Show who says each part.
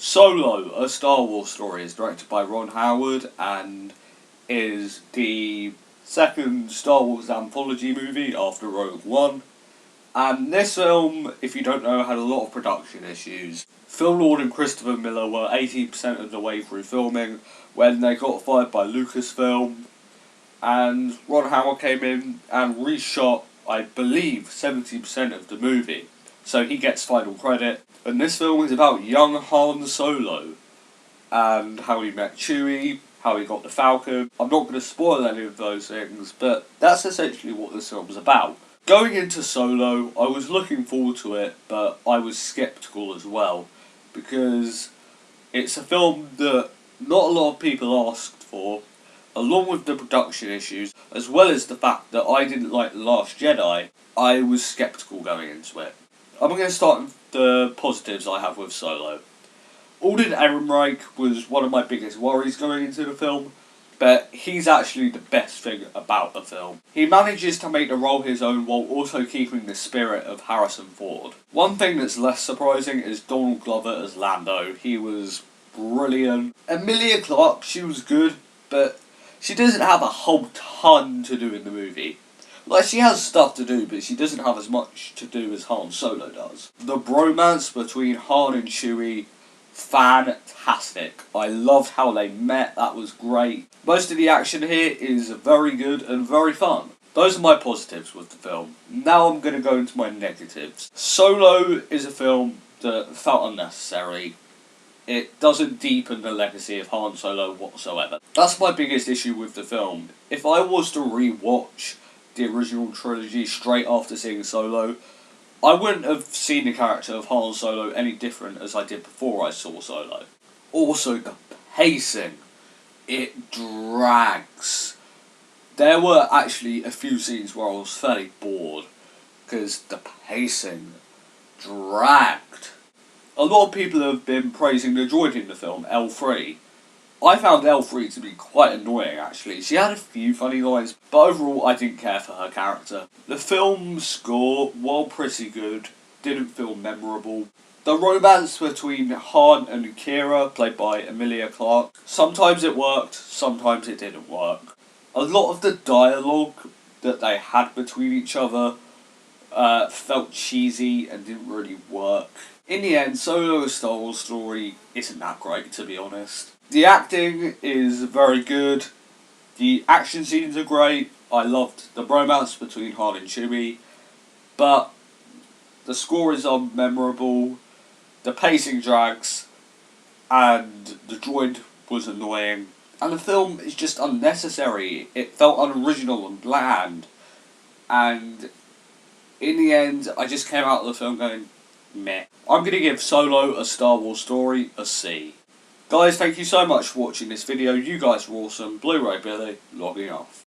Speaker 1: Solo, a Star Wars story, is directed by Ron Howard and is the second Star Wars anthology movie after Rogue One. And this film, if you don't know, had a lot of production issues. Phil Lord and Christopher Miller were 80% of the way through filming when they got fired by Lucasfilm, and Ron Howard came in and reshot, I believe, 70% of the movie. So he gets final credit. And this film is about young Han Solo and how he met Chewie, how he got the Falcon. I'm not going to spoil any of those things, but that's essentially what this film's about. Going into Solo, I was looking forward to it, but I was sceptical as well, because it's a film that not a lot of people asked for, along with the production issues, as well as the fact that I didn't like The Last Jedi. I was sceptical going into it. I'm going to start with the positives I have with Solo. Alden Ehrenreich was one of my biggest worries going into the film, but he's actually the best thing about the film. He manages to make the role his own while also keeping the spirit of Harrison Ford. One thing that's less surprising is Donald Glover as Lando. He was brilliant. Emilia Clarke, she was good, but she doesn't have a whole ton to do in the movie. Like, she has stuff to do, but she doesn't have as much to do as Han Solo does. The bromance between Han and Chewie, fantastic. I loved how they met, that was great. Most of the action here is very good and very fun. Those are my positives with the film. Now I'm going to go into my negatives. Solo is a film that felt unnecessary. It doesn't deepen the legacy of Han Solo whatsoever. That's my biggest issue with the film. If I was to re-watch the original trilogy straight after seeing Solo, I wouldn't have seen the character of Han Solo any different as I did before I saw Solo. Also, the pacing. It drags. There were actually a few scenes where I was fairly bored, because the pacing dragged. A lot of people have been praising the droid in the film, L3. I found L3 to be quite annoying, actually. She had a few funny lines, but overall I didn't care for her character. The film's score, while pretty good, didn't feel memorable. The romance between Han and Kira, played by Emilia Clarke, sometimes it worked, sometimes it didn't work. A lot of the dialogue that they had between each other felt cheesy and didn't really work. In the end, Solo: A Star Wars Story isn't that great, to be honest. The acting is very good, the action scenes are great, I loved the bromance between Han and Chewie, but the score is unmemorable, the pacing drags, and the droid was annoying, and the film is just unnecessary. It felt unoriginal and bland, and in the end I just came out of the film going, meh. I'm going to give Solo: A Star Wars Story a C. Guys, thank you so much for watching this video. You guys were awesome. Blu-ray Billy, logging off.